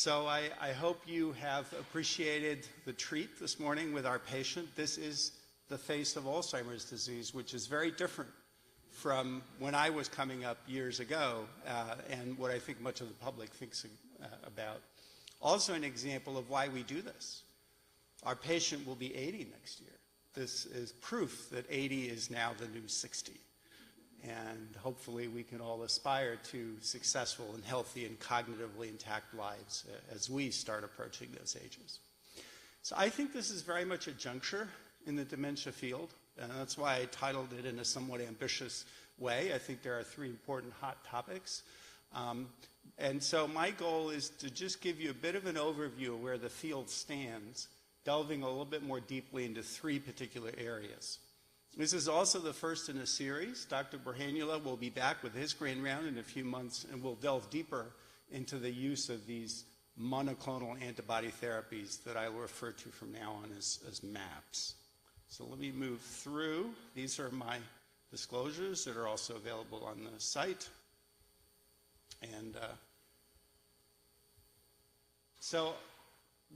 So I hope you have appreciated the treat this morning with our patient. This is the face of Alzheimer's disease, which is very different from when I was coming up years ago and what I think much of the public thinks about. Also an example of why we do this. Our patient will be 80 next year. This is proof that 80 is now the new 60. And hopefully we can all aspire to successful and healthy and cognitively intact lives as we start approaching those ages. So I think this is very much a juncture in the dementia field, and that's why I titled it in a somewhat ambitious way. I think there are three important hot topics. And so my goal is to just give you a bit of an overview of where the field stands, delving a little bit more deeply into three particular areas. This is also the first in a series. Dr. Burhanula will be back with his grand round in a few months, and we'll delve deeper into the use of these monoclonal antibody therapies that I will refer to from now on as MAPs. So let me move through. These are my disclosures that are also available on the site. And so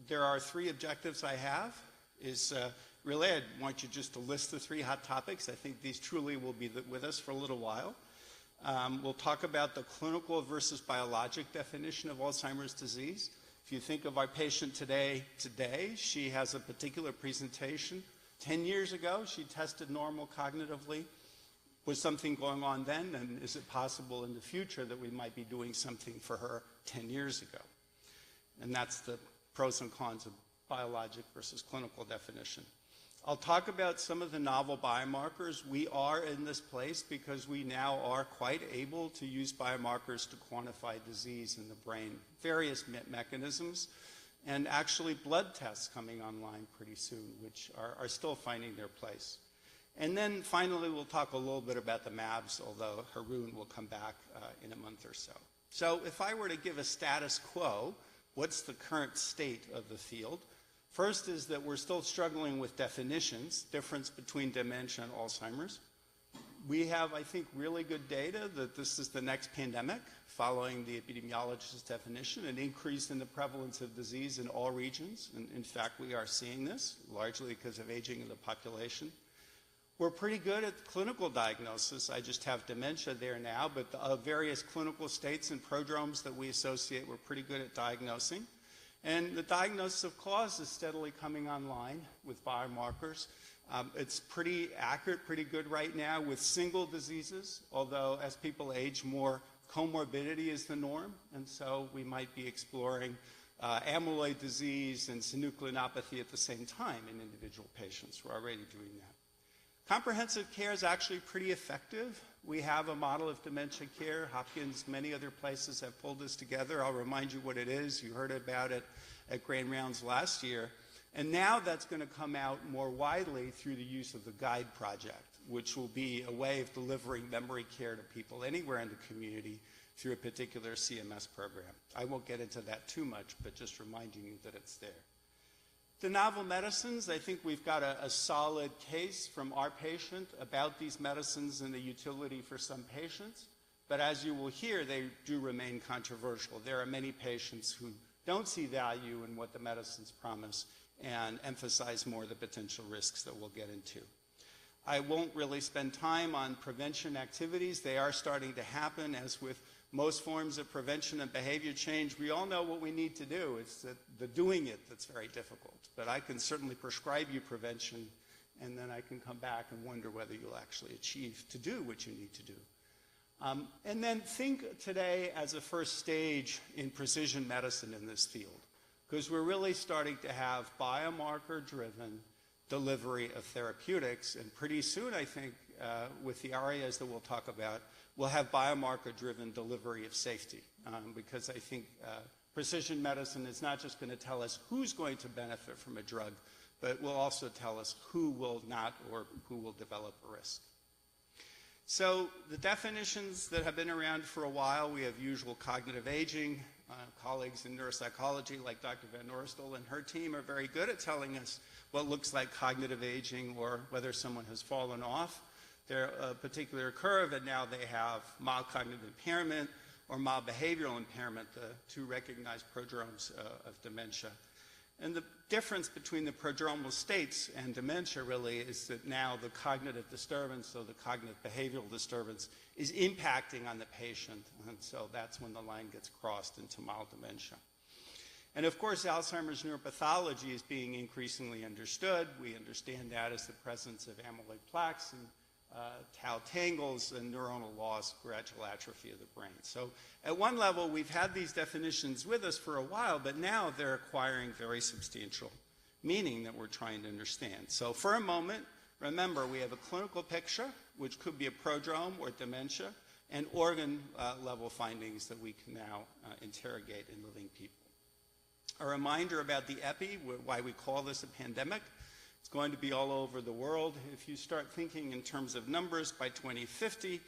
there are three objectives I have. Really, I want you just to list the three hot topics. I think these truly will be with us for a little while. We'll talk about the clinical versus biologic definition of Alzheimer's disease. If you think of our patient today, she has a particular presentation. 10 years ago, she tested normal cognitively. Was something going on then, and is it possible in the future that we might be doing something for her 10 years ago? And that's the pros and cons of biologic versus clinical definition. I'll talk about some of the novel biomarkers. We are in this place because we now are quite able to use biomarkers to quantify disease in the brain, various mechanisms, and actually blood tests coming online pretty soon, which are still finding their place. And then finally, we'll talk a little bit about the MABs, although Haroon will come back in a month or so. So if I were to give a status quo, what's the current state of the field? First is that we're still struggling with definitions, difference between dementia and Alzheimer's. We have, I think, really good data that this is the next pandemic, following the epidemiologist's definition, an increase in the prevalence of disease in all regions. And in fact, we are seeing this, largely because of aging of the population. We're pretty good at clinical diagnosis. I just have dementia there now, but the various clinical states and prodromes that we associate, we're pretty good at diagnosing. And the diagnosis of cause is steadily coming online with biomarkers. It's pretty accurate, pretty good right now with single diseases, although as people age more, comorbidity is the norm. And so we might be exploring amyloid disease and synucleinopathy at the same time in individual patients. We're already doing that. Comprehensive care is actually pretty effective. We have a model of dementia care. Hopkins, many other places have pulled this together. I'll remind you what it is. You heard about it at Grand Rounds last year. And now that's going to come out more widely through the use of the GUIDE project, which will be a way of delivering memory care to people anywhere in the community through a particular CMS program. I won't get into that too much, but just reminding you that it's there. The novel medicines, I think we've got a solid case from our patient about these medicines and the utility for some patients. But as you will hear, they do remain controversial. There are many patients who don't see value in what the medicines promise and emphasize more the potential risks that we'll get into. I won't really spend time on prevention activities. They are starting to happen, as with most forms of prevention and behavior change. We all know what we need to do. It's the doing it that's very difficult. But I can certainly prescribe you prevention, and then I can come back and wonder whether you'll actually achieve to do what you need to do. And then think today as a first stage in precision medicine in this field, because we're really starting to have biomarker-driven delivery of therapeutics, and pretty soon, I think, with the areas that we'll talk about, we'll have biomarker-driven delivery of safety, because I think precision medicine is not just going to tell us who's going to benefit from a drug, but will also tell us who will not or who will develop a risk. So the definitions that have been around for a while, we have usual cognitive aging. Colleagues in neuropsychology like Dr. Van Oerstel and her team are very good at telling us what looks like cognitive aging or whether someone has fallen off their particular curve, and now they have mild cognitive impairment or mild behavioral impairment, the two recognized prodromes of dementia. And the difference between the prodromal states and dementia really is that now the cognitive disturbance, so the cognitive behavioral disturbance, is impacting on the patient, and so that's when the line gets crossed into mild dementia. And of course, Alzheimer's neuropathology is being increasingly understood. We understand that as the presence of amyloid plaques and tau tangles and neuronal loss, gradual atrophy of the brain. So at one level, we've had these definitions with us for a while, but now they're acquiring very substantial meaning that we're trying to understand. So for a moment, remember, we have a clinical picture, which could be a prodrome or dementia, and organ level findings that we can now interrogate in living people. A reminder about the epi, why we call this a pandemic. It's going to be all over the world. If you start thinking in terms of numbers, by 2050,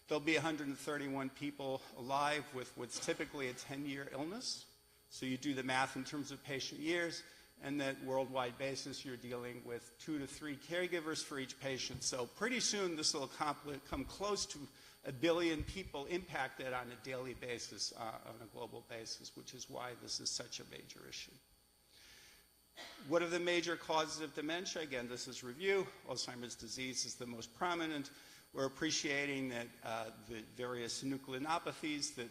there'll be 131 people alive with what's typically a 10-year illness. So you do the math in terms of patient years, and that worldwide basis, you're dealing with 2 to 3 caregivers for each patient. So pretty soon, this will come close to 1 billion people impacted on a daily basis, on a global basis, which is why this is such a major issue. What are the major causes of dementia? Again, this is review. Alzheimer's disease is the most prominent. We're appreciating that the various nucleopathies that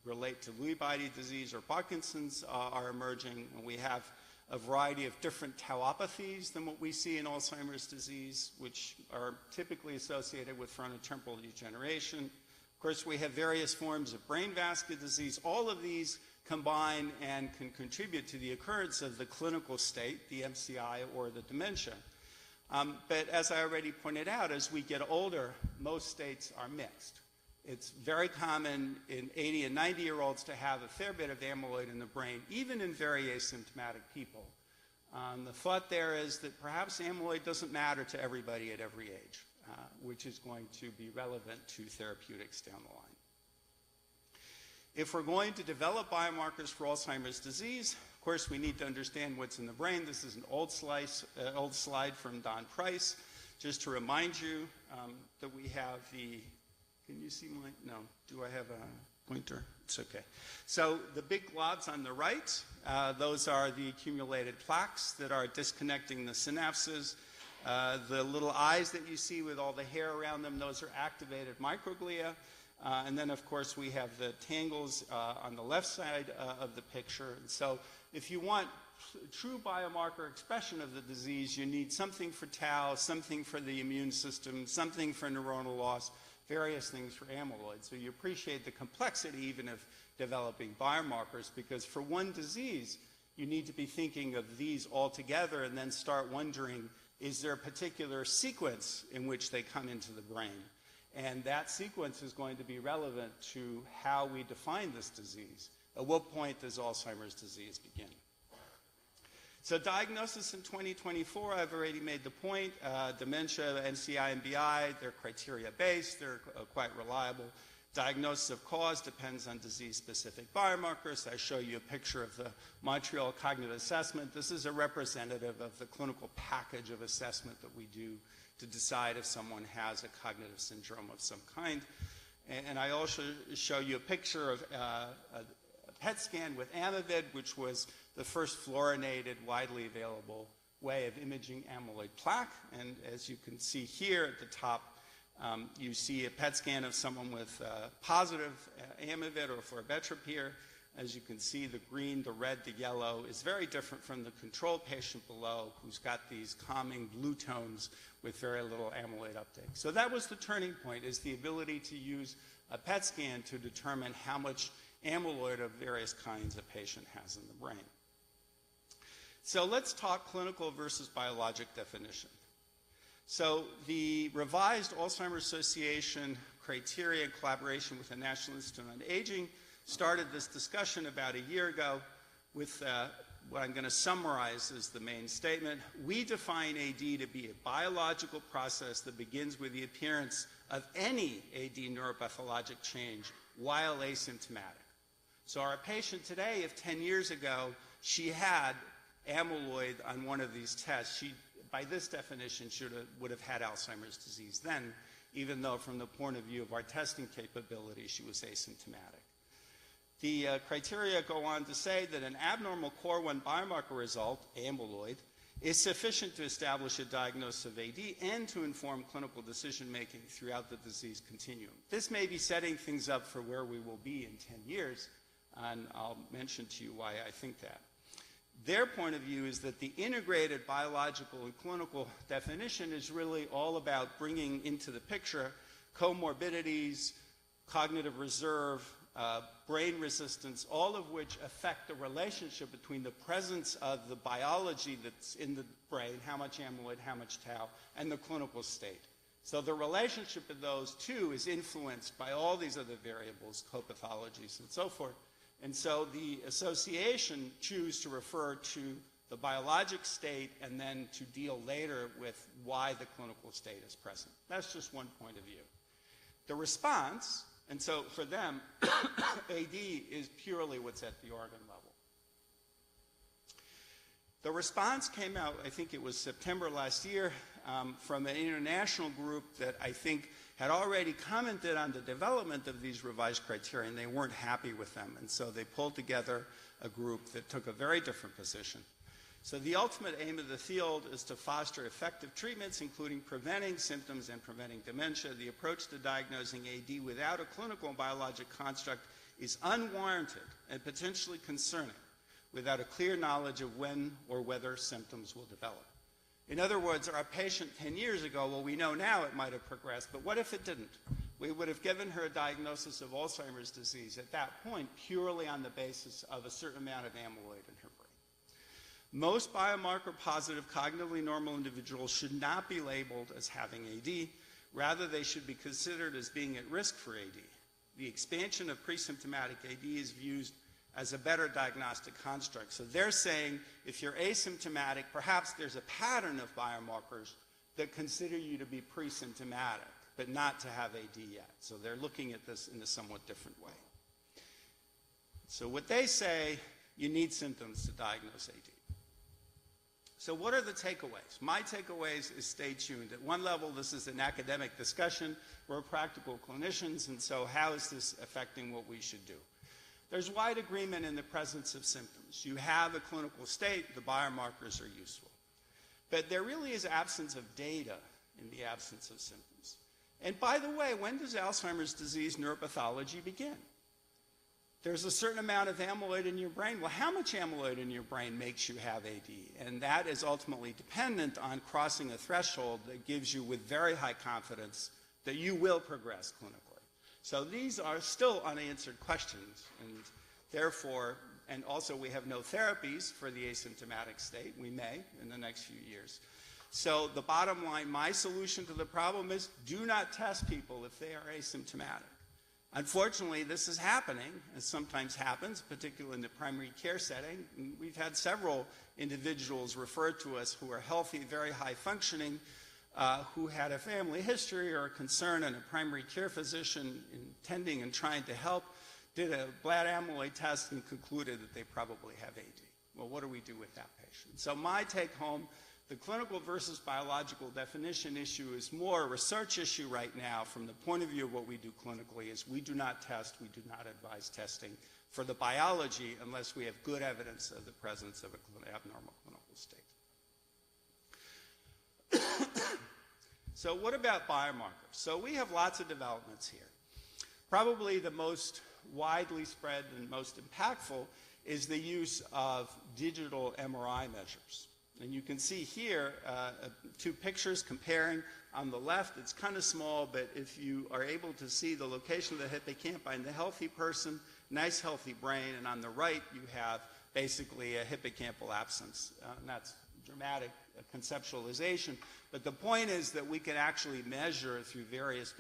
relate to Lewy body disease or Parkinson's are emerging. And we have a variety of different tauopathies than what we see in Alzheimer's disease, which are typically associated with frontotemporal degeneration. Of course, we have various forms of brain vascular disease. All of these combine and can contribute to the occurrence of the clinical state, the MCI or the dementia. But as I already pointed out, as we get older, most states are mixed. It's very common in 80 and 90-year-olds to have a fair bit of amyloid in the brain, even in very asymptomatic people. The thought there is that perhaps amyloid doesn't matter to everybody at every age, which is going to be relevant to therapeutics down the line. If we're going to develop biomarkers for Alzheimer's disease, of course, we need to understand what's in the brain. This is an old slide from Don Price, just to remind you that we have the, can you see my, no, do I have a pointer? It's okay. So the big globs on the right, those are the accumulated plaques that are disconnecting the synapses. The little eyes that you see with all the hair around them, those are activated microglia. And then, of course, we have the tangles on the left side of the picture. And so if you want true biomarker expression of the disease, you need something for tau, something for the immune system, something for neuronal loss, various things for amyloid. So you appreciate the complexity even of developing biomarkers, because for one disease, you need to be thinking of these all together and then start wondering, is there a particular sequence in which they come into the brain? And that sequence is going to be relevant to how we define this disease. At what point does Alzheimer's disease begin? So diagnosis in 2024, I've already made the point. Dementia, NCI, and BI, they're criteria-based. They're quite reliable. Diagnosis of cause depends on disease-specific biomarkers. I show you a picture of the Montreal Cognitive Assessment. This is a representative of the clinical package of assessment that we do to decide if someone has a cognitive syndrome of some kind. And I also show you a picture of a PET scan with amyvid, which was the first fluorinated, widely available way of imaging amyloid plaque. And as you can see here at the top, you see a PET scan of someone with positive amyvid or floributrin. As you can see, the green, the red, the yellow is very different from the control patient below, who's got these calming blue tones with very little amyloid uptake. So that was the turning point, is the ability to use a PET scan to determine how much amyloid of various kinds a patient has in the brain. So let's talk clinical versus biologic definition. So the revised Alzheimer's Association criteria in collaboration with the National Institute on Aging started this discussion about a year ago with what I'm going to summarize as the main statement. We define AD to be a biological process that begins with the appearance of any AD neuropathologic change while asymptomatic. So our patient today, if 10 years ago she had amyloid on one of these tests, she, by this definition, would have had Alzheimer's disease then. even though from the point of view of our testing capability, she was asymptomatic. The criteria go on to say that an abnormal core1 biomarker result, amyloid, is sufficient to establish a diagnosis of AD and to inform clinical decision-making throughout the disease continuum. This may be setting things up for where we will be in 10 years, and I'll mention to you why I think that. Their point of view is that the integrated biological and clinical definition is really all about bringing into the picture comorbidities, cognitive reserve, brain resistance, all of which affect the relationship between the presence of the biology that's in the brain, how much amyloid, how much tau, and the clinical state. So the relationship of those two is influenced by all these other variables, co-pathologies and so forth. And so the association choose to refer to the biologic state and then to deal later with why the clinical state is present. That's just one point of view. The response, and so for them, AD is purely what's at the organ level. The response came out, I think it was September last year, from an international group that I think had already commented on the development of these revised criteria, and they weren't happy with them. And so they pulled together a group that took a very different position. So the ultimate aim of the field is to foster effective treatments, including preventing symptoms and preventing dementia. The approach to diagnosing AD without a clinical and biologic construct is unwarranted and potentially concerning without a clear knowledge of when or whether symptoms will develop. In other words, our patient 10 years ago, well, we know now it might have progressed, but what if it didn't? We would have given her a diagnosis of Alzheimer's disease at that point purely on the basis of a certain amount of amyloid in her brain. Most biomarker-positive, cognitively normal individuals should not be labeled as having AD. Rather, they should be considered as being at risk for AD. The expansion of pre-symptomatic AD is viewed as a better diagnostic construct. So they're saying if you're asymptomatic, perhaps there's a pattern of biomarkers that consider you to be pre-symptomatic, but not to have AD yet. So they're looking at this in a somewhat different way. So what they say, you need symptoms to diagnose AD. So what are the takeaways? My takeaways is stay tuned. At one level, this is an academic discussion. We're practical clinicians, and so how is this affecting what we should do? There's wide agreement in the presence of symptoms. You have a clinical state, the biomarkers are useful. But there really is absence of data in the absence of symptoms. And by the way, when does Alzheimer's disease neuropathology begin? There's a certain amount of amyloid in your brain. Well, how much amyloid in your brain makes you have AD? And that is ultimately dependent on crossing a threshold that gives you with very high confidence that you will progress clinically. So these are still unanswered questions, and therefore, and also we have no therapies for the asymptomatic state. We may in the next few years. So the bottom line, my solution to the problem is do not test people if they are asymptomatic. Unfortunately, this is happening, as sometimes happens, particularly in the primary care setting. We've had several individuals referred to us who are healthy, very high functioning, who had a family history or a concern, and a primary care physician intending and trying to help did a blood amyloid test and concluded that they probably have AD. Well, what do we do with that patient? So my take home, the clinical versus biological definition issue is more a research issue right now from the point of view of what we do clinically is we do not test, we do not advise testing for the biology unless we have good evidence of the presence of an abnormal clinical state. So what about biomarkers? So we have lots of developments here. Probably the most widely spread and most impactful is the use of digital MRI measures. And you can see here two pictures comparing. On the left, it's kind of small, but if you are able to see the location of the hippocampi in the healthy person, nice healthy brain, and on the right you have basically a hippocampal absence. And that's dramatic conceptualization. But the point is that we can actually measure through various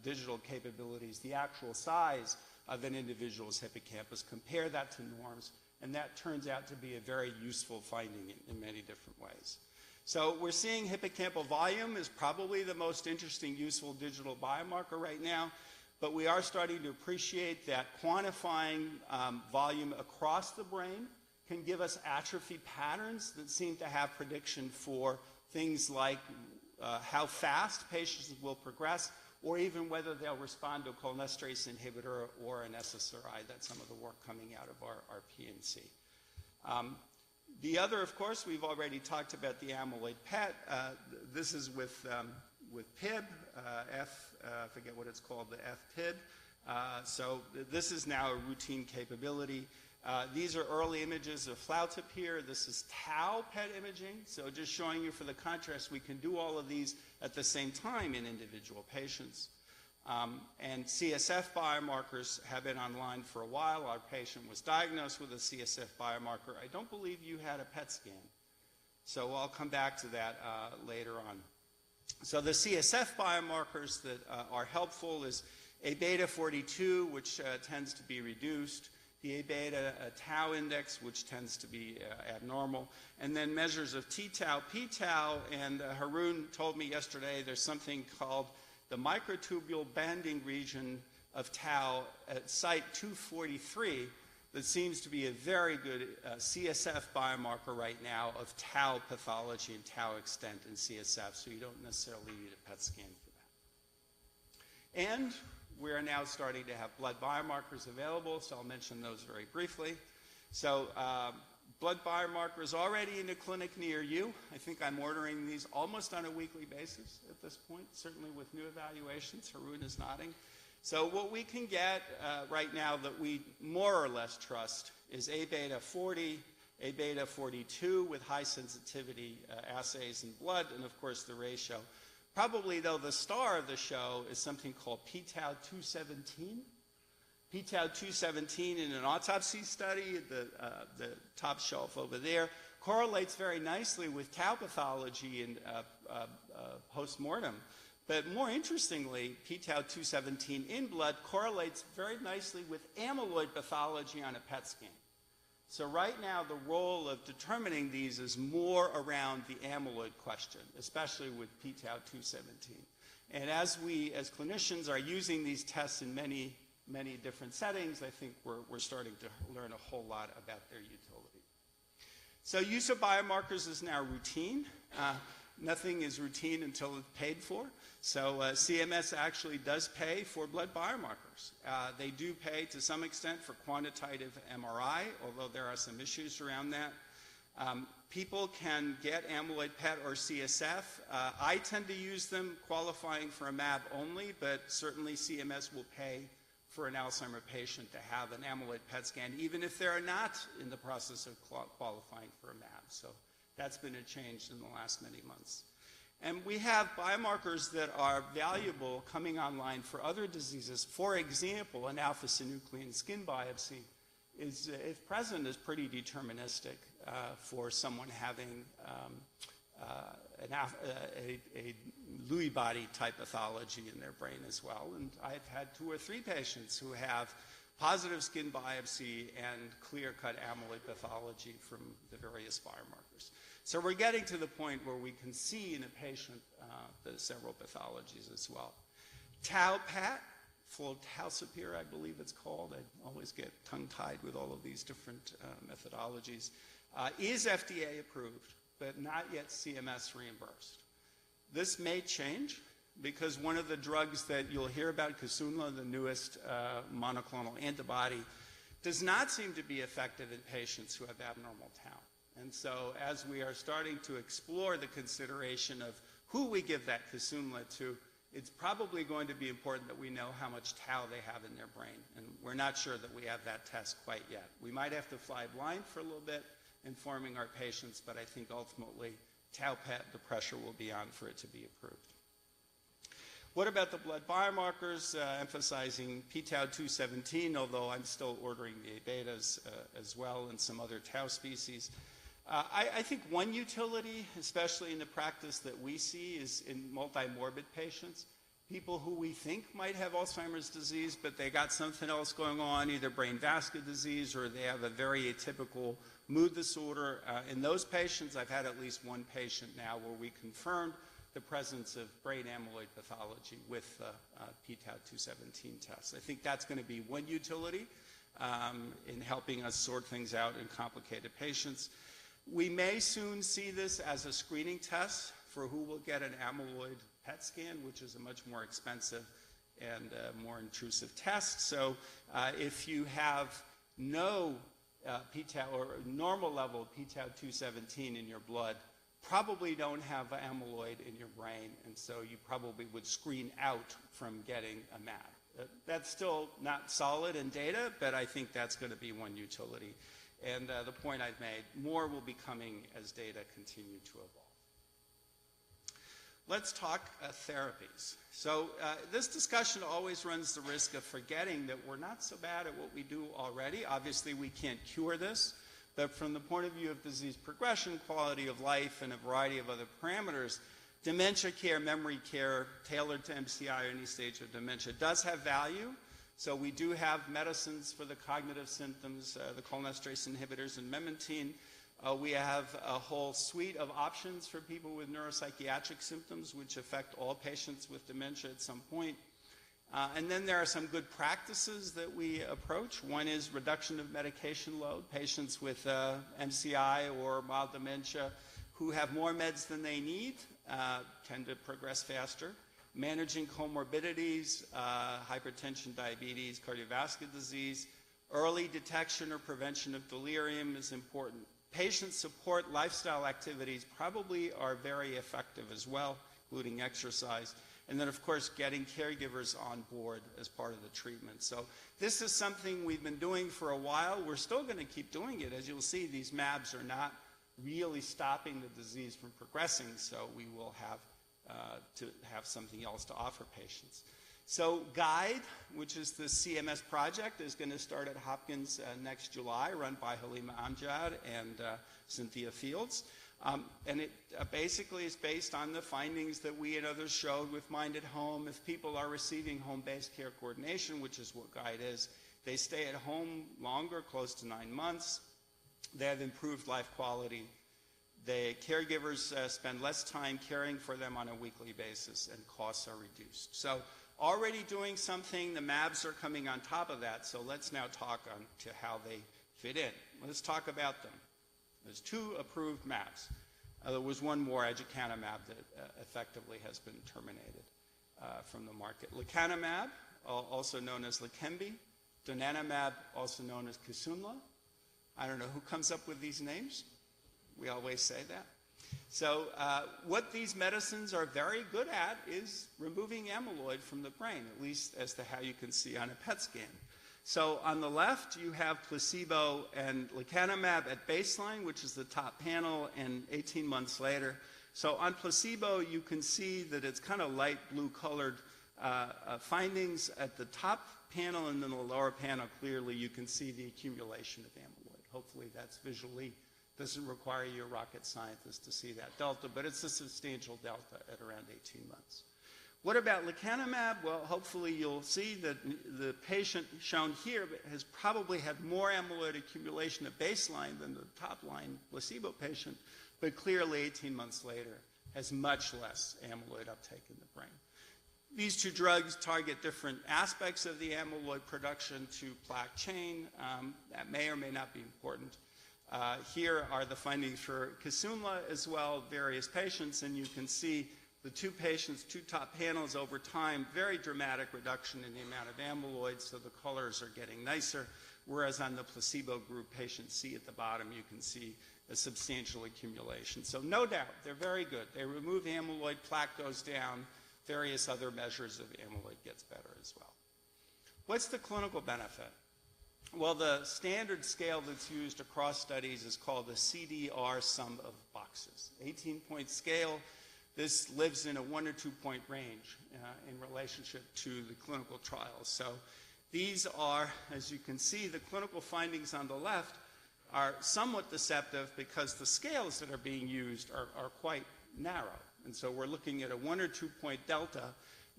digital capabilities the actual size of an individual's hippocampus, compare that to norms, and that turns out to be a very useful finding in many different ways. So we're seeing hippocampal volume is probably the most interesting, useful digital biomarker right now, but we are starting to appreciate that quantifying volume across the brain can give us atrophy patterns that seem to have prediction for things like how fast patients will progress, or even whether they'll respond to a cholinesterase inhibitor or an SSRI. That's some of the work coming out of our PNC. The other, of course, we've already talked about the amyloid PET. This is with PIB, I forget what it's called, the FPIB. So this is now a routine capability. These are early images of Flautip here. This is tau PET imaging. So just showing you for the contrast, we can do all of these at the same time in individual patients. And CSF biomarkers have been online for a while. Our patient was diagnosed with a CSF biomarker. I don't believe you had a PET scan. So I'll come back to that later on. So the CSF biomarkers that are helpful is A-beta 42, which tends to be reduced, the A-beta tau index, which tends to be abnormal, and then measures of T-tau, P-tau, and Haroon told me yesterday there's something called the microtubule banding region of tau at site 243 that seems to be a very good CSF biomarker right now of tau pathology and tau extent in CSF, so you don't necessarily need a PET scan for that. And we are now starting to have blood biomarkers available, so I'll mention those very briefly. So blood biomarkers already in the clinic near you. I think I'm ordering these almost on a weekly basis at this point, certainly with new evaluations. Haroon is nodding. So what we can get right now that we more or less trust is A-beta 40, A-beta 42 with high sensitivity assays in blood, and of course the ratio. Probably, though, the star of the show is something called p-tau 217. p-tau 217 in an autopsy study, the top shelf over there, correlates very nicely with tau pathology and post-mortem. But more interestingly, p-tau 217 in blood correlates very nicely with amyloid pathology on a PET scan. So right now, the role of determining these is more around the amyloid question, especially with p-tau 217. And as we, as clinicians, are using these tests in many different settings, I think we're starting to learn a whole lot about their utility. So use of biomarkers is now routine. Nothing is routine until it's paid for. So CMS actually does pay for blood biomarkers. They do pay to some extent for quantitative MRI, although there are some issues around that. People can get amyloid PET or CSF. I tend to use them qualifying for a MAB only, but certainly CMS will pay for an Alzheimer patient to have an amyloid PET scan, even if they're not in the process of qualifying for a MAB. So that's been a change in the last many months. And we have biomarkers that are valuable coming online for other diseases. For example, an alpha-synuclein skin biopsy is, if present, is pretty deterministic for someone having a Lewy body type pathology in their brain as well. And I've had 2 or 3 patients who have positive skin biopsy and clear-cut amyloid pathology from the various biomarkers. So we're getting to the point where we can see in a patient the several pathologies as well. Tau PET, flutalsapir, I believe it's called. I always get tongue-tied with all of these different methodologies. Is FDA approved, but not yet CMS reimbursed. This may change because one of the drugs that you'll hear about, Kisunla, the newest monoclonal antibody, does not seem to be effective in patients who have abnormal tau. And so as we are starting to explore the consideration of who we give that Kisunla to, it's probably going to be important that we know how much tau they have in their brain. And we're not sure that we have that test quite yet. We might have to fly blind for a little bit, informing our patients, but I think ultimately tau PET, the pressure will be on for it to be approved. What about the blood biomarkers, emphasizing p-tau 217, although I'm still ordering the A-betas as well and some other tau species. I think one utility, especially in the practice that we see, is in multimorbid patients, people who we think might have Alzheimer's disease, but they got something else going on, either brain vascular disease or they have a very atypical mood disorder. In those patients, I've had at least one patient now where we confirmed the presence of brain amyloid pathology with p-tau 217 tests. I think that's going to be one utility in helping us sort things out in complicated patients. We may soon see this as a screening test for who will get an amyloid PET scan, which is a much more expensive and more intrusive test. So if you have no p-tau or normal level of p-tau217 in your blood, probably don't have amyloid in your brain, and so you probably would screen out from getting a mAb. That's still not solid in data, but I think that's going to be one utility. And the point I've made, more will be coming as data continue to evolve. Let's talk therapies. So this discussion always runs the risk of forgetting that we're not so bad at what we do already. Obviously, we can't cure this, but from the point of view of disease progression, quality of life, and a variety of other parameters, dementia care, memory care, tailored to MCI or any stage of dementia does have value. So we do have medicines for the cognitive symptoms, the cholinesterase inhibitors and memantine. We have a whole suite of options for people with neuropsychiatric symptoms, which affect all patients with dementia at some point. And then there are some good practices that we approach. One is reduction of medication load. Patients with MCI or mild dementia who have more meds than they need tend to progress faster. Managing comorbidities, hypertension, diabetes, cardiovascular disease. Early detection or prevention of delirium is important. Patient support lifestyle activities probably are very effective as well, including exercise. And then, of course, getting caregivers on board as part of the treatment. So this is something we've been doing for a while. We're still going to keep doing it. As you'll see, these mAbs are not really stopping the disease from progressing, so we will have to have something else to offer patients. So GUIDE, which is the CMS project, is going to start at Hopkins next July, run by Halima Amjad and Cynthia Fields. And it basically is based on the findings that we and others showed with Mind at Home. If people are receiving home-based care coordination, which is what GUIDE is, they stay at home longer, close to 9 months. They have improved life quality. The caregivers spend less time caring for them on a weekly basis, and costs are reduced. So already doing something, the mAbs are coming on top of that, so let's now talk on to how they fit in. Let's talk about them. There's 2 approved mAbs. There was one more, aducanumab, that effectively has been terminated from the market. Lecanemab, also known as Leqembi. Donanemab, also known as Kisunla. I don't know who comes up with these names. We always say that. So what these medicines are very good at is removing amyloid from the brain, at least as to how you can see on a PET scan. So on the left, you have placebo and lecanemab at baseline, which is the top panel, and 18 months later. So on placebo, you can see that it's kind of light blue-colored findings at the top panel, and then the lower panel, clearly you can see the accumulation of amyloid. Hopefully that's visually, doesn't require you a rocket scientist to see that delta, but it's a substantial delta at around 18 months. What about lecanemab? Well, hopefully you'll see that the patient shown here has probably had more amyloid accumulation at baseline than the top-line placebo patient, but clearly 18 months later has much less amyloid uptake in the brain. These 2 drugs target different aspects of the amyloid production to plaque chain. That may or may not be important. Here are the findings for Kisunla as well, various patients, and you can see the 2 patients, 2 top panels over time, very dramatic reduction in the amount of amyloid, so the colors are getting nicer, whereas on the placebo group, patient C at the bottom, you can see a substantial accumulation. So no doubt, they're very good. They remove amyloid, plaque goes down, various other measures of amyloid gets better as well. What's the clinical benefit? Well, the standard scale that's used across studies is called the CDR sum of boxes. 18-point scale. This lives in a 1 or 2 point range in relationship to the clinical trials. So these are, as you can see, the clinical findings on the left are somewhat deceptive because the scales that are being used are quite narrow. And so we're looking at a 1 or 2 point delta.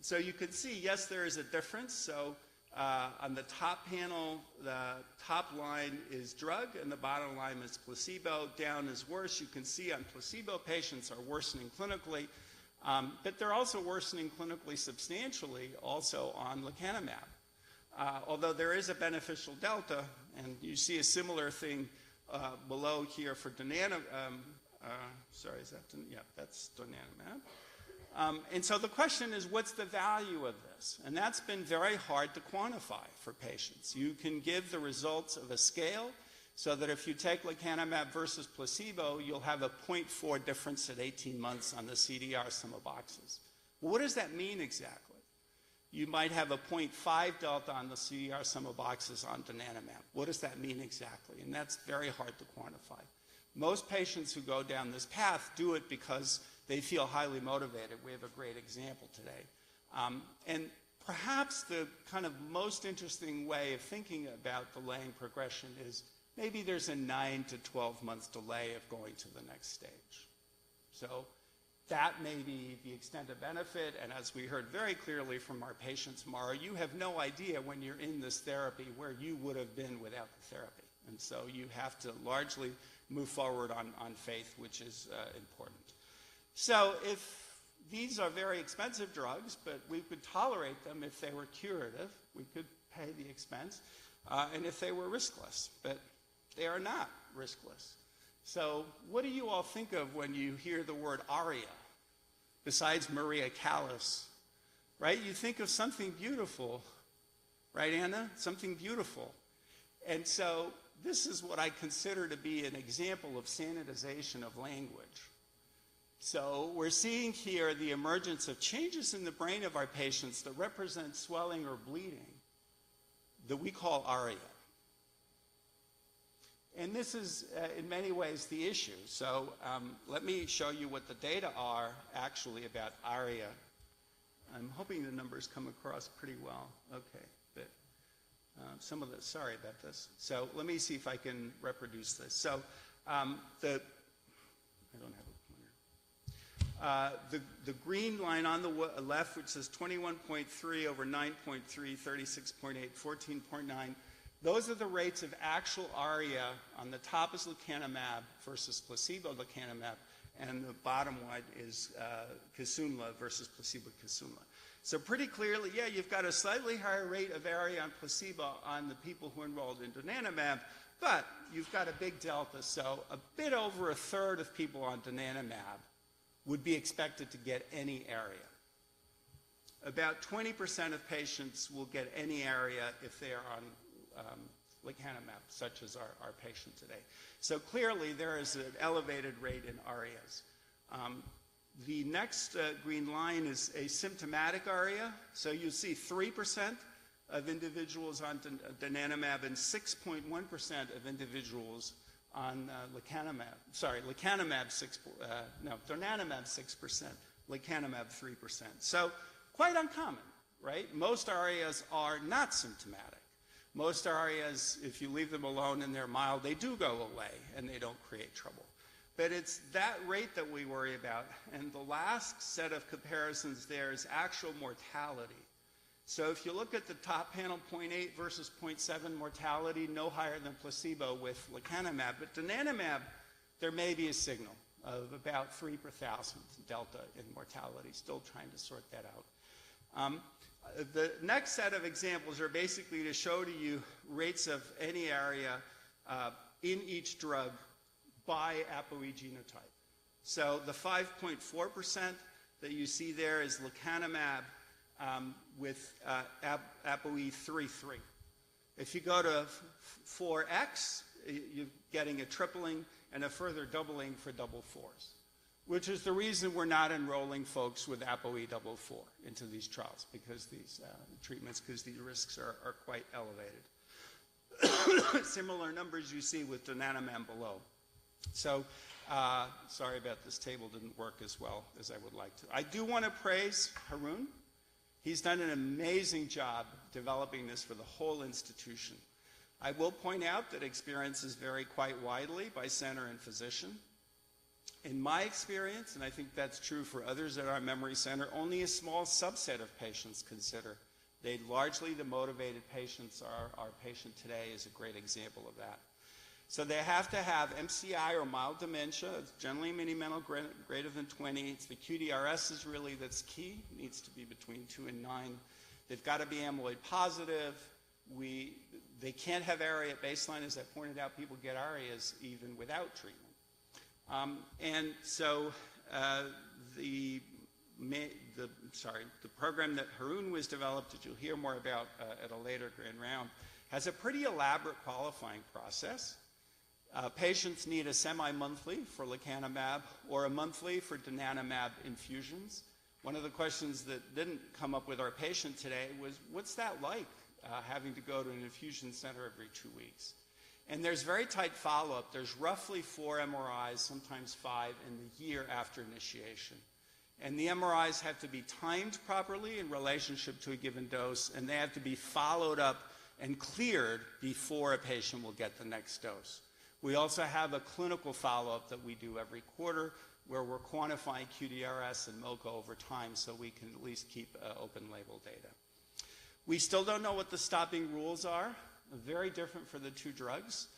So you can see, yes, there is a difference. So on the top panel, the top line is drug and the bottom line is placebo. Down is worse. You can see on placebo, patients are worsening clinically, but they're also worsening clinically substantially also on lecanemab. Although there is a beneficial delta, and you see a similar thing below here for sorry, is that, yeah, that's donanemab. And so the question is, what's the value of this? And that's been very hard to quantify for patients. You can give the results of a scale so that if you take lecanemab versus placebo, you'll have a 0.4 difference at 18 months on the CDR sum of boxes. Well, what does that mean exactly? You might have a 0.5 delta on the CDR sum of boxes on donanemab. What does that mean exactly? And that's very hard to quantify. Most patients who go down this path do it because they feel highly motivated. We have a great example today. And perhaps the kind of most interesting way of thinking about delaying progression is maybe there's a 9 to 12 months delay of going to the next stage. So that may be the extent of benefit, and as we heard very clearly from our patient tomorrow, you have no idea when you're in this therapy where you would have been without the therapy. And so you have to largely move forward on faith, which is important. So if these are very expensive drugs, but we could tolerate them if they were curative, we could pay the expense, and if they were riskless, but they are not riskless. So what do you all think of when you hear the word ARIA, besides Maria Callas, right? You think of something beautiful, right, Anna? Something beautiful. And so this is what I consider to be an example of sanitization of language. So we're seeing here the emergence of changes in the brain of our patients that represent swelling or bleeding that we call ARIA. And this is, in many ways, the issue. So let me show you what the data are actually about ARIA. I'm hoping the numbers come across pretty well. Okay, but some of the, sorry about this. So let me see if I can reproduce this. So I don't have a pointer. The green line on the left, which says 21.3 over 9.3, 36.8, 14.9, those are the rates of actual ARIA. On the top is lecanemab versus placebo lecanemab, and the bottom one is Kisunla versus placebo Kisunla. So pretty clearly, yeah, you've got a slightly higher rate of ARIA on placebo on the people who enrolled in donanemab, but you've got a big delta. So a bit over a third of people on donanemab would be expected to get any ARIA. About 20% of patients will get any ARIA if they are on lecanemab, such as our patient today. So clearly there is an elevated rate in ARIAs. The next green line is asymptomatic ARIA. So you see 3% of individuals on donanemab and 6.1% of individuals on donanemab 6%, lecanemab 3%. So quite uncommon, right? Most ARIAs are not symptomatic. Most ARIAs, if you leave them alone and they're mild, they do go away and they don't create trouble. But it's that rate that we worry about. And the last set of comparisons there is actual mortality. So if you look at the top panel, 0.8 versus 0.7 mortality, no higher than placebo with lecanemab. But donanemab, there may be a signal of about 3 per thousand delta in mortality. Still trying to sort that out. The next set of examples are basically to show to you rates of any ARIA in each drug by ApoE genotype. So the 5.4% that you see there is lecanemab with ApoE 3.3. If you go to 4X, you're getting a tripling and a further doubling for double 4s, which is the reason we're not enrolling folks with ApoE 4 into these trials, because these treatments, because these risks are quite elevated. Similar numbers you see with donanemab below. So sorry about this table didn't work as well as I would like to. I do want to praise Haroon. He's done an amazing job developing this for the whole institution. I will point out that experiences vary quite widely by center and physician. In my experience, and I think that's true for others at our memory center, only a small subset of patients consider. Largely the motivated patients are our patient today is a great example of that. So they have to have MCI or mild dementia. It's generally mini-mental greater than 20. It's the QDRS is really that's key. It needs to be between 2 and 9. They've got to be amyloid positive. They can't have ARIA at baseline. As I pointed out, people get ARIAs even without treatment. And so the program that Haroon was developed, that you'll hear more about at a later grand round, has a pretty elaborate qualifying process. Patients need a semi-monthly for lecanemab or a monthly for donanemab infusions. One of the questions that didn't come up with our patient today was, what's that like, having to go to an infusion center every 2 weeks? And there's very tight follow-up. There's roughly 4 MRIs, sometimes 5, in the year after initiation. And the MRIs have to be timed properly in relationship to a given dose, and they have to be followed up and cleared before a patient will get the next dose. We also have a clinical follow-up that we do every quarter where we're quantifying QDRS and MoCA over time so we can at least keep open label data. We still don't know what the stopping rules are. Very different for the 2 drugs.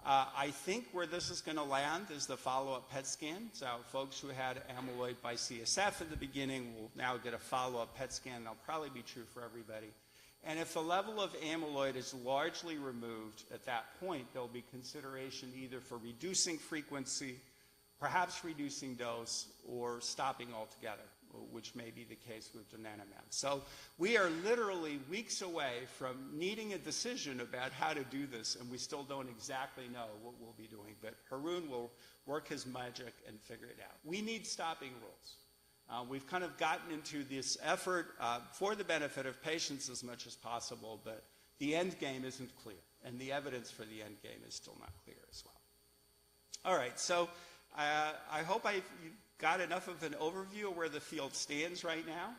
I think where this is going to land is the follow-up PET scan. So folks who had amyloid by CSF at the beginning will now get a follow-up PET scan. That'll probably be true for everybody. And if the level of amyloid is largely removed at that point, there'll be consideration either for reducing frequency, perhaps reducing dose, or stopping altogether, which may be the case with donanemab. So we are literally weeks away from needing a decision about how to do this, and we still don't exactly know what we'll be doing. But Haroon will work his magic and figure it out. We need stopping rules. We've kind of gotten into this effort for the benefit of patients as much as possible, but the end game isn't clear, and the evidence for the end game is still not clear as well. All right, so I hope I've got enough of an overview of where the field stands right now,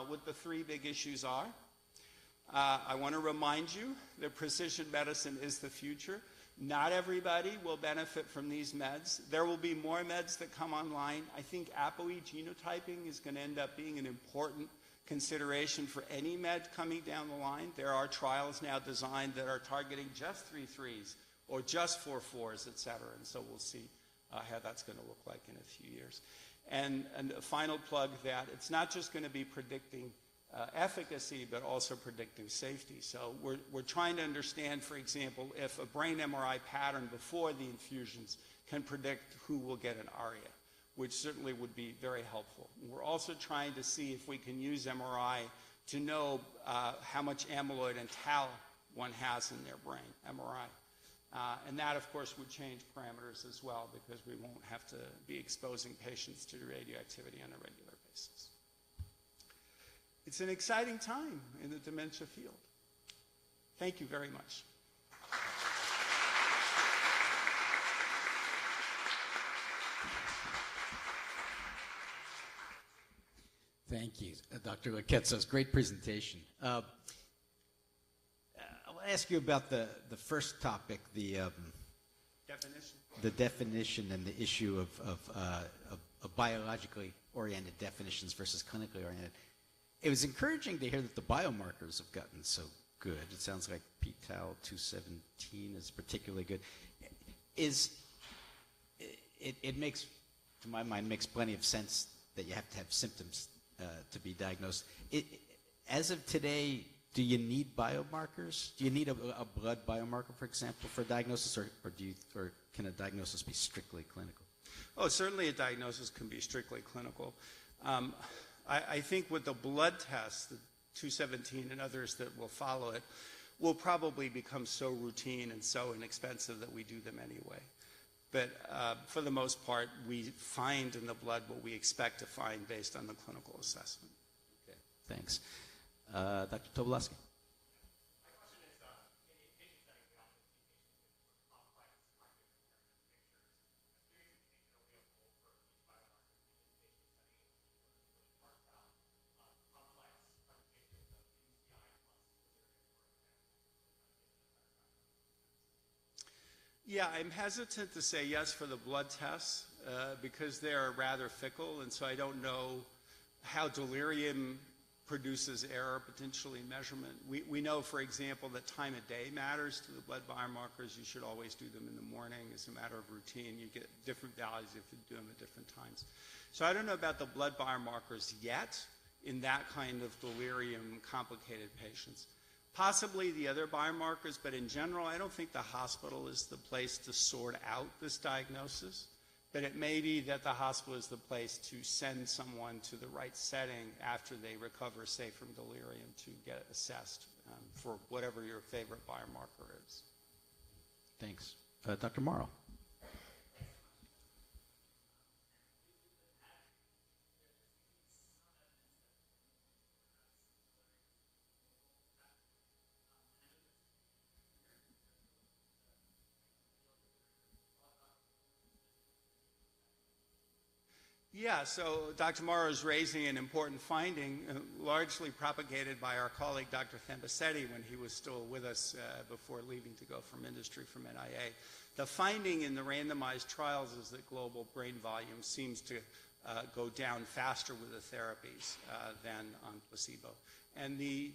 what the 3 big issues are. I want to remind you that precision medicine is the future. Not everybody will benefit from these meds. There will be more meds that come online. I think ApoE genotyping is going to end up being an important consideration for any med coming down the line. There are trials now designed that are targeting just 3 3s or just 4 4s, et cetera. And so we'll see how that's going to look like in a few years. And a final plug that it's not just going to be predicting efficacy, but also predicting safety. So we're trying to understand, for example, if a brain MRI pattern before the infusions can predict who will get an ARIA, which certainly would be very helpful. We're also trying to see if we can use MRI to know how much amyloid and tau one has in their brain, MRI. And that, of course, would change parameters as well because we won't have to be exposing patients to radioactivity on a regular basis. It's an exciting time in the dementia field. Thank you very much. Thank you, Dr. Lyketsos. Great presentation. I'll ask you about the first topic, the definition and the issue of biologically oriented definitions versus clinically oriented. It was encouraging to hear that the biomarkers have gotten so good. It sounds like p-tau 217 is particularly good. It makes, to my mind, makes plenty of sense that you have to have symptoms to be diagnosed. As of today, do you need biomarkers? Do you need a blood biomarker, for example, for diagnosis, or can a diagnosis be strictly clinical? Oh, certainly a diagnosis can be strictly clinical. I think with the blood tests, the 217 and others that will follow it, will probably become so routine and so inexpensive that we do them anyway. But for the most part, we find in the blood what we expect to find based on the clinical assessment. Okay, thanks. Dr. Tobolowsky. Yeah, I'm hesitant to say yes for the blood tests because they're rather fickle, and so I don't know how delirium produces error potentially in measurement. We know, for example, that time of day matters to the blood biomarkers. You should always do them in the morning as a matter of routine. You get different values if you do them at different times. So I don't know about the blood biomarkers yet in that kind of delirium complicated patients. Possibly the other biomarkers, but in general, I don't think the hospital is the place to sort out this diagnosis but it may be that the hospital is the place to send someone to the right setting after they recover, say, from delirium to get assessed for whatever your favorite biomarker is. Thanks. Dr. Morrow. Yeah, so Dr. Morrow is raising an important finding, largely propagated by our colleague Dr. Thembasetti when he was still with us before leaving to go from industry from NIA. The finding in the randomized trials is that global brain volume seems to go down faster with the therapies than on placebo. And the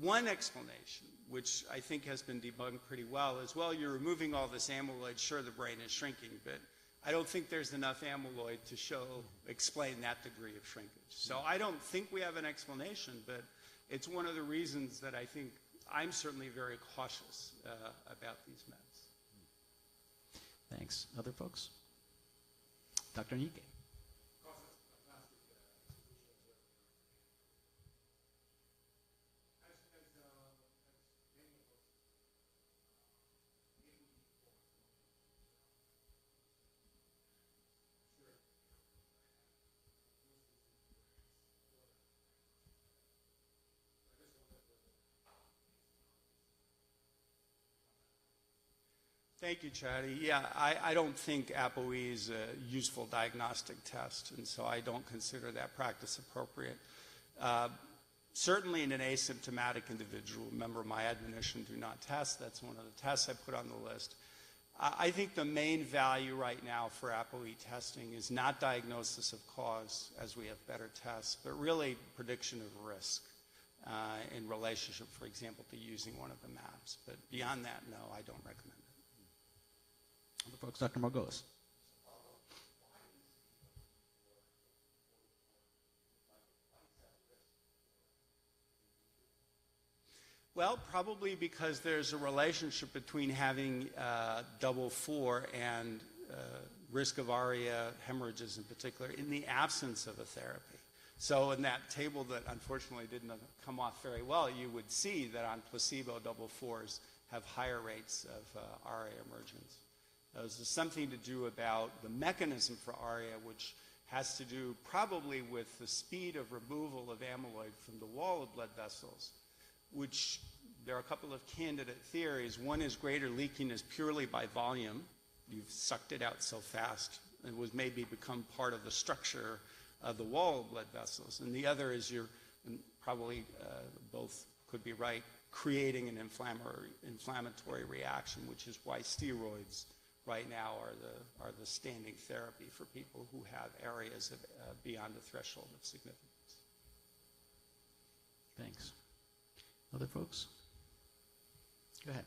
one explanation, which I think has been debunked pretty well, is, well, you're removing all this amyloid, sure, the brain is shrinking, but I don't think there's enough amyloid to explain that degree of shrinkage. So I don't think we have an explanation, but it's one of the reasons that I think I'm certainly very cautious about these meds. Thanks. Other folks? Dr. Nike. Thank you, Chatty. Yeah, I don't think ApoE is a useful diagnostic test, and so I don't consider that practice appropriate. Certainly in an asymptomatic individual, remember my admonition, do not test, that's one of the tests I put on the list. I think the main value right now for ApoE testing is not diagnosis of cause, as we have better tests, but really prediction of risk in relationship, for example, to using one of the MAPs. But beyond that, no, I don't recommend it. Other folks? Dr. Margolis. Well, probably because there's a relationship between having double 4 and risk of ARIA, hemorrhages in particular, in the absence of a therapy. So in that table that unfortunately didn't come off very well, you would see that on placebo, double 4s have higher rates of ARIA emergence. This is something to do about the mechanism for ARIA, which has to do probably with the speed of removal of amyloid from the wall of blood vessels, which there are a couple of candidate theories. One is greater leakiness purely by volume. You've sucked it out so fast. It was maybe become part of the structure of the wall of blood vessels. And the other is you're, and probably both could be right, creating an inflammatory reaction, which is why steroids right now are the standing therapy for people who have areas of, beyond the threshold of significance. Thanks. Other folks? Go ahead.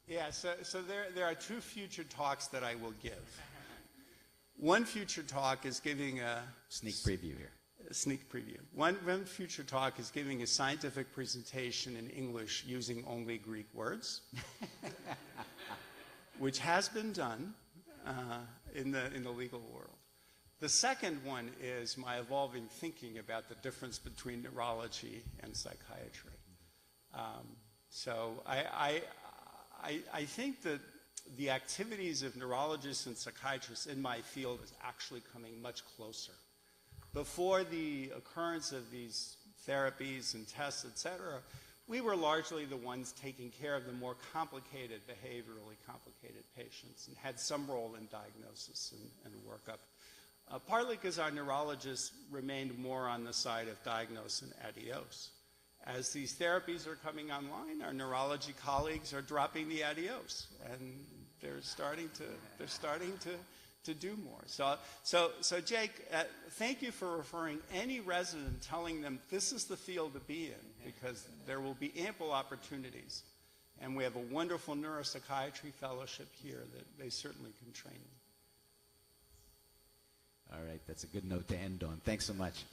Yeah, so there are two future talks that I will give. One future talk is giving a Sneak preview here. A sneak preview. One future talk is giving a scientific presentation in English using only Greek words, which has been done in the legal world. The second one is my evolving thinking about the difference between neurology and psychiatry. So I think that the activities of neurologists and psychiatrists in my field is actually coming much closer. Before the occurrence of these therapies and tests, et cetera, we were largely the ones taking care of the more complicated, behaviorally complicated patients and had some role in diagnosis and workup. Partly because our neurologists remained more on the side of diagnose and adios. As these therapies are coming online, our neurology colleagues are dropping the adios, and they're starting to do more. So Jake, thank you for referring any resident, telling them this is the field to be in, because there will be ample opportunities. And we have a wonderful neuropsychiatry fellowship here that they certainly can train in. All right, that's a good note to end on. Thanks so much.